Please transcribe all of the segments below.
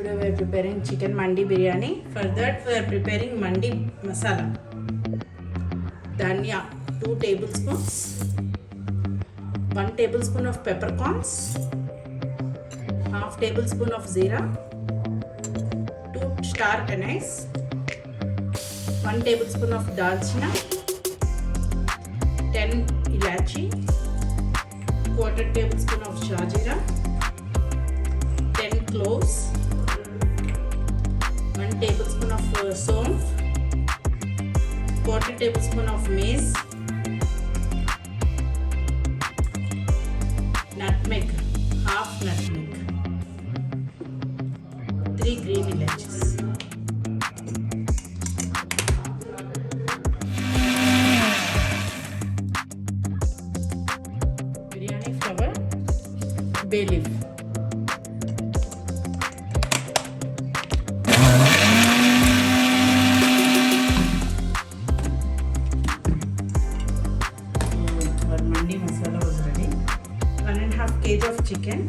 Today we are preparing chicken mandi biryani. For that we are preparing mandi masala. Dhania 2 tablespoons, 1 tablespoon of peppercorns, half tablespoon of zira, 2 star anise, 1 tablespoon of dalchina, 10 ilachi, quarter tablespoon of shajira, 10 cloves, 1 tablespoon of saunf, quarter tablespoon of mace, nutmeg, half nutmeg, 3 green ilachis. Biryani flour, bay leaf. Our mandi masala was ready. 1.5 kg of chicken.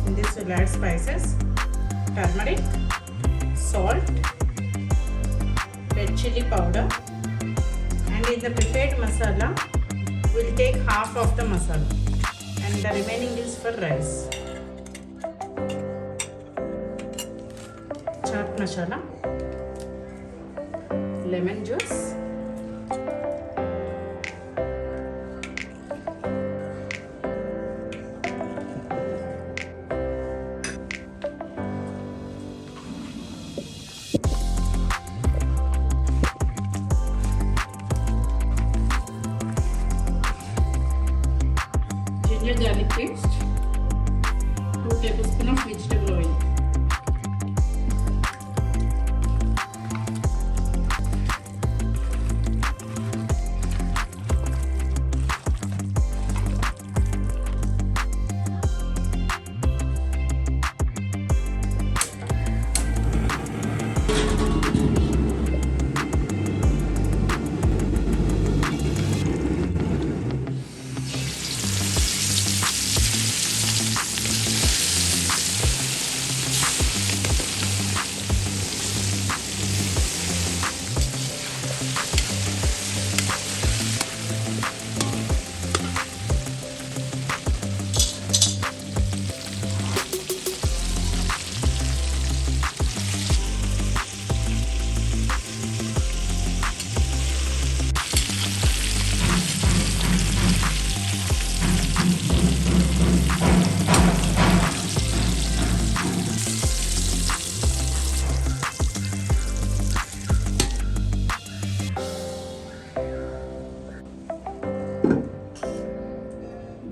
In this we'll add spices, turmeric, salt, red chili powder, and in the prepared masala we'll take half of the masala and the remaining is for rice. Chaat masala, lemon juice, ginger garlic paste, 2 tablespoons of vegetable oil.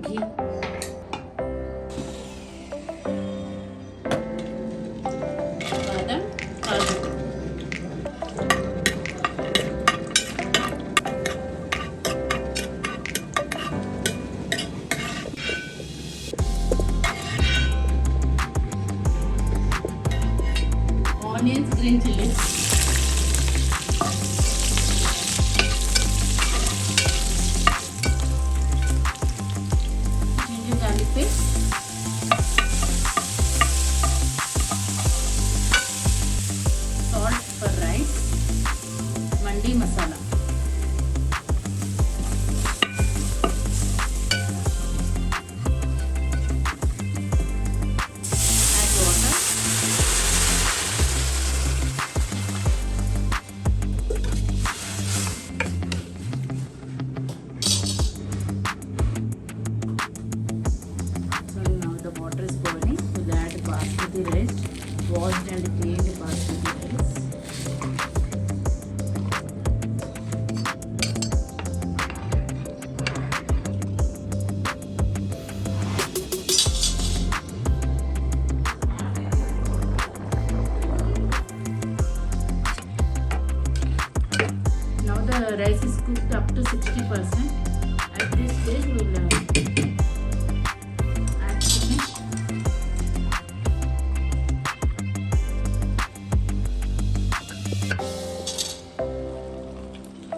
Ghee, badam, kaju. Onions, green chilies, ginger garlic paste, salt for rice, mandi masala. Add water. So now the water is boiling. We'll add basmati rice, washed and cleaned basmati rice. Now the rice is cooked up to 60%. At this stage we'll add chicken.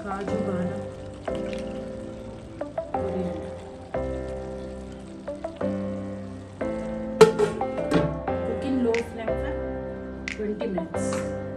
Kaju, badam, coriander. Cook in low flame for 20 minutes.